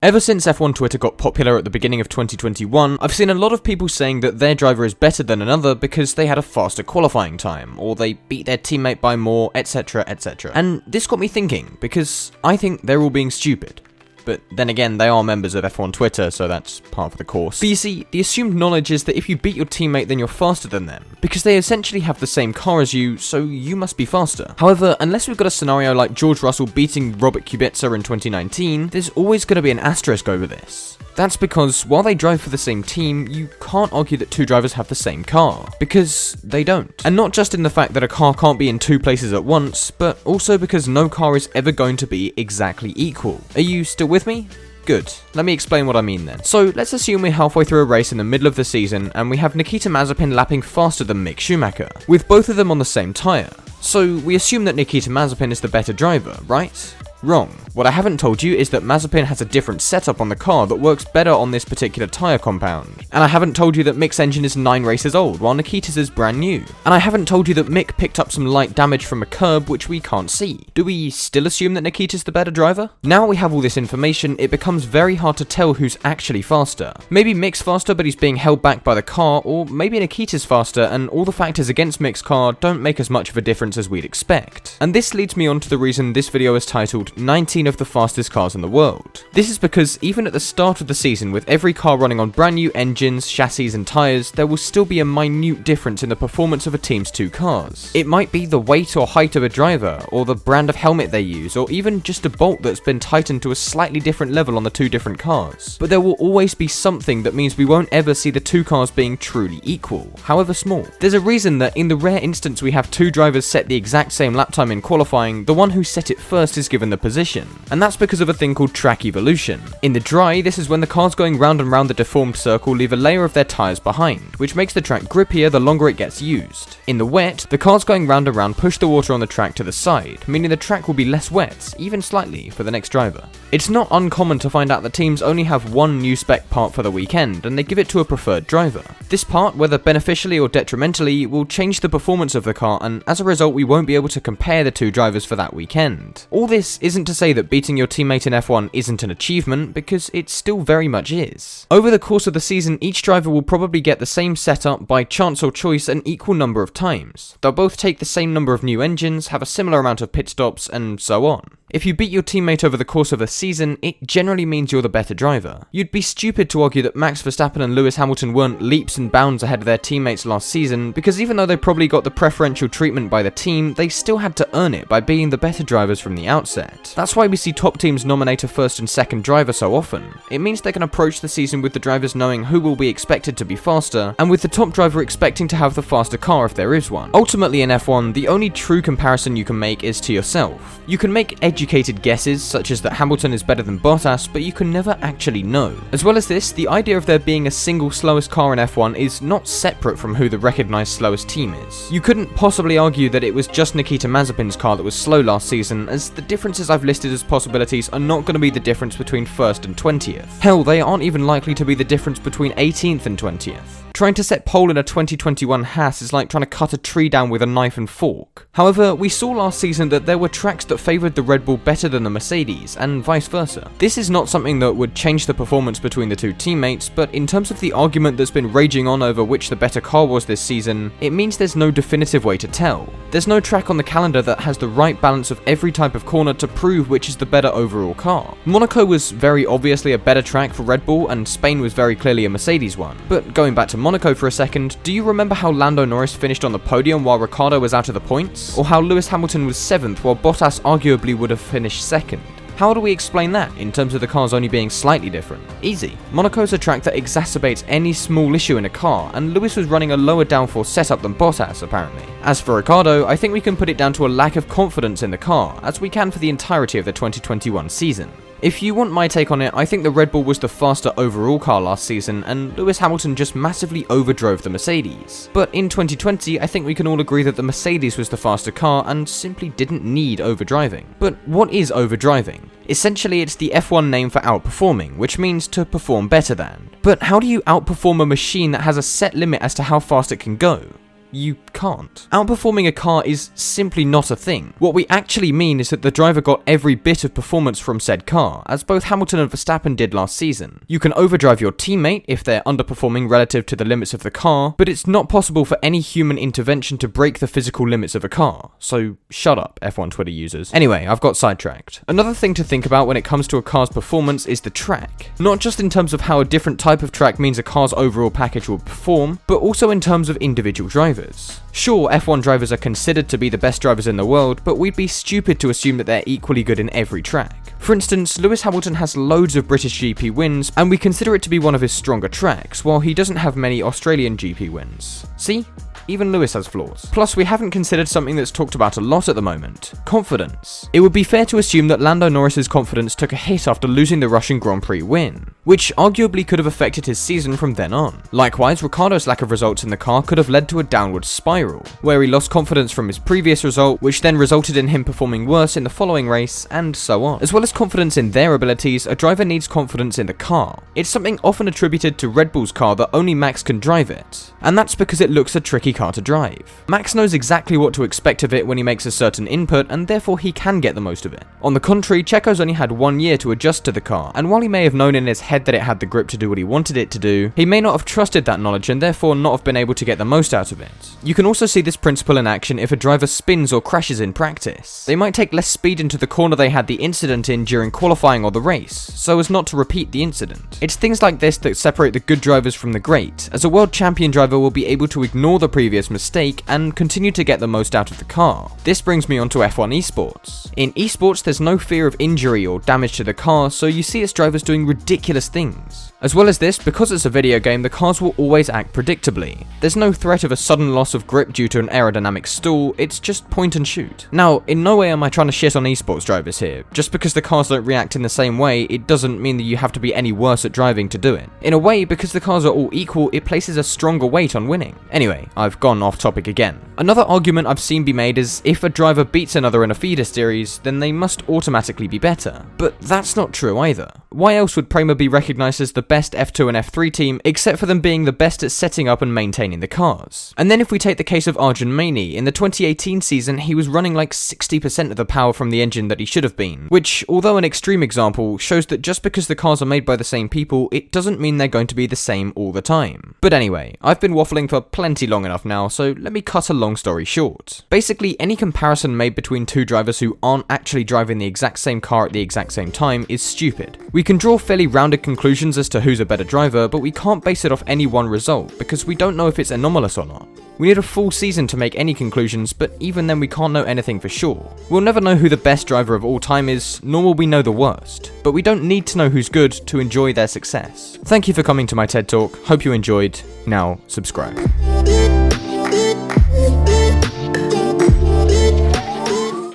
Ever since F1 Twitter got popular at the beginning of 2021, I've seen a lot of people saying that their driver is better than another because they had a faster qualifying time, or they beat their teammate by more, etc, etc. And this got me thinking, because I think they're all being stupid. But then again, they are members of F1 Twitter, so that's part of the course. But you see, the assumed knowledge is that if you beat your teammate, then you're faster than them, because they essentially have the same car as you, so you must be faster. However, unless we've got a scenario like George Russell beating Robert Kubica in 2019, there's always going to be an asterisk over this. That's because while they drive for the same team, you can't argue that two drivers have the same car, because they don't. And not just in the fact that a car can't be in two places at once, but also because no car is ever going to be exactly equal. Are you still with me? Good. Let me explain what I mean then. So let's assume we're halfway through a race in the middle of the season and we have Nikita Mazepin lapping faster than Mick Schumacher, with both of them on the same tyre. So we assume that Nikita Mazepin is the better driver, right? Wrong. What I haven't told you is that Mazepin has a different setup on the car that works better on this particular tyre compound. And I haven't told you that Mick's engine is 9 races old, while Nikita's is brand new. And I haven't told you that Mick picked up some light damage from a curb which we can't see. Do we still assume that Nikita's the better driver? Now we have all this information, it becomes very hard to tell who's actually faster. Maybe Mick's faster but he's being held back by the car, or maybe Nikita's faster and all the factors against Mick's car don't make as much of a difference as we'd expect. And this leads me on to the reason this video is titled 19 of the fastest cars in the world. This is because even at the start of the season, with every car running on brand new engines, chassis and tyres, there will still be a minute difference in the performance of a team's two cars. It might be the weight or height of a driver, or the brand of helmet they use, or even just a bolt that's been tightened to a slightly different level on the two different cars. But there will always be something that means we won't ever see the two cars being truly equal, however small. There's a reason that in the rare instance we have two drivers set the exact same lap time in qualifying, the one who set it first is given the position. And that's because of a thing called track evolution. In the dry, this is when the cars going round and round the deformed circle leave a layer of their tyres behind, which makes the track grippier the longer it gets used. In the wet, the cars going round and round push the water on the track to the side, meaning the track will be less wet, even slightly, for the next driver. It's not uncommon to find out that teams only have one new spec part for the weekend, and they give it to a preferred driver. This part, whether beneficially or detrimentally, will change the performance of the car, and as a result we won't be able to compare the two drivers for that weekend. All this isn't to say that beating your teammate in F1 isn't an achievement, because it still very much is. Over the course of the season, each driver will probably get the same setup by chance or choice an equal number of times. They'll both take the same number of new engines, have a similar amount of pit stops, and so on. If you beat your teammate over the course of a season, it generally means you're the better driver. You'd be stupid to argue that Max Verstappen and Lewis Hamilton weren't leaps and bounds ahead of their teammates last season, because even though they probably got the preferential treatment by the team, they still had to earn it by being the better drivers from the outset. That's why we see top teams nominate a first and second driver so often. It means they can approach the season with the drivers knowing who will be expected to be faster, and with the top driver expecting to have the faster car if there is one. Ultimately in F1, the only true comparison you can make is to yourself. You can make educated guesses, such as that Hamilton is better than Bottas, but you can never actually know. As well as this, the idea of there being a single slowest car in F1 is not separate from who the recognised slowest team is. You couldn't possibly argue that it was just Nikita Mazepin's car that was slow last season, as the differences I've listed as possibilities are not going to be the difference between 1st and 20th. Hell, they aren't even likely to be the difference between 18th and 20th. Trying to set pole in a 2021 Haas is like trying to cut a tree down with a knife and fork. However, we saw last season that there were tracks that favoured the Red Bull better than the Mercedes, and vice versa. This is not something that would change the performance between the two teammates, but in terms of the argument that's been raging on over which the better car was this season, it means there's no definitive way to tell. There's no track on the calendar that has the right balance of every type of corner to prove which is the better overall car. Monaco was very obviously a better track for Red Bull, and Spain was very clearly a Mercedes one. But going back to Monaco for a second, do you remember how Lando Norris finished on the podium while Ricciardo was out of the points? Or how Lewis Hamilton was 7th while Bottas arguably would have finished 2nd? How do we explain that in terms of the cars only being slightly different? Easy. Monaco's a track that exacerbates any small issue in a car, and Lewis was running a lower downforce setup than Bottas apparently. As for Ricciardo, I think we can put it down to a lack of confidence in the car, as we can for the entirety of the 2021 season. If you want my take on it, I think the Red Bull was the faster overall car last season, and Lewis Hamilton just massively overdrove the Mercedes. But in 2020, I think we can all agree that the Mercedes was the faster car and simply didn't need overdriving. But what is overdriving? Essentially, it's the F1 name for outperforming, which means to perform better than. But how do you outperform a machine that has a set limit as to how fast it can go? you can't. Outperforming a car is simply not a thing. What we actually mean is that the driver got every bit of performance from said car, as both Hamilton and Verstappen did last season. You can overdrive your teammate if they're underperforming relative to the limits of the car, but it's not possible for any human intervention to break the physical limits of a car. So shut up, F1 Twitter users. Anyway, I've got sidetracked. Another thing to think about when it comes to a car's performance is the track. Not just in terms of how a different type of track means a car's overall package will perform, but also in terms of individual drivers. Sure, F1 drivers are considered to be the best drivers in the world, but we'd be stupid to assume that they're equally good in every track. For instance, Lewis Hamilton has loads of British GP wins, and we consider it to be one of his stronger tracks, while he doesn't have many Australian GP wins. See? Even Lewis has flaws. Plus, we haven't considered something that's talked about a lot at the moment: confidence. It would be fair to assume that Lando Norris's confidence took a hit after losing the Russian Grand Prix win, which arguably could have affected his season from then on. Likewise, Ricciardo's lack of results in the car could have led to a downward spiral, where he lost confidence from his previous result, which then resulted in him performing worse in the following race, and so on. As well as confidence in their abilities, a driver needs confidence in the car. It's something often attributed to Red Bull's car that only Max can drive it, and that's because it looks a tricky car to drive. Max knows exactly what to expect of it when he makes a certain input, and therefore he can get the most of it. On the contrary, Checo's only had 1 year to adjust to the car, and while he may have known in his head that it had the grip to do what he wanted it to do, he may not have trusted that knowledge and therefore not have been able to get the most out of it. You can also see this principle in action if a driver spins or crashes in practice. They might take less speed into the corner they had the incident in during qualifying or the race, so as not to repeat the incident. It's things like this that separate the good drivers from the great, as a world champion driver will be able to ignore the previous mistake and continue to get the most out of the car. This brings me on to F1 esports. In esports, there's no fear of injury or damage to the car, so you see its drivers doing ridiculous things. As well as this, because it's a video game, the cars will always act predictably. There's no threat of a sudden loss of grip due to an aerodynamic stall, it's just point and shoot. Now, in no way am I trying to shit on esports drivers here. Just because the cars don't react in the same way, it doesn't mean that you have to be any worse at driving to do it. In a way, because the cars are all equal, it places a stronger weight on winning. Anyway, I've gone off topic again. Another argument I've seen be made is if a driver beats another in a feeder series, then they must automatically be better. But that's not true either. Why else would Prema be recognised as the best F2 and F3 team, except for them being the best at setting up and maintaining the cars? And then if we take the case of Arjun Maini, in the 2018 season he was running like 60% of the power from the engine that he should have been, which, although an extreme example, shows that just because the cars are made by the same people, it doesn't mean they're going to be the same all the time. But anyway, I've been waffling for plenty long enough now, so let me cut a long story short. Basically, any comparison made between two drivers who aren't actually driving the exact same car at the exact same time is stupid. We can draw fairly rounded conclusions as to who's a better driver, but we can't base it off any one result, because we don't know if it's anomalous or not. We need a full season to make any conclusions, but even then we can't know anything for sure. We'll never know who the best driver of all time is, nor will we know the worst. But we don't need to know who's good to enjoy their success. Thank you for coming to my TED Talk, hope you enjoyed. Now, subscribe.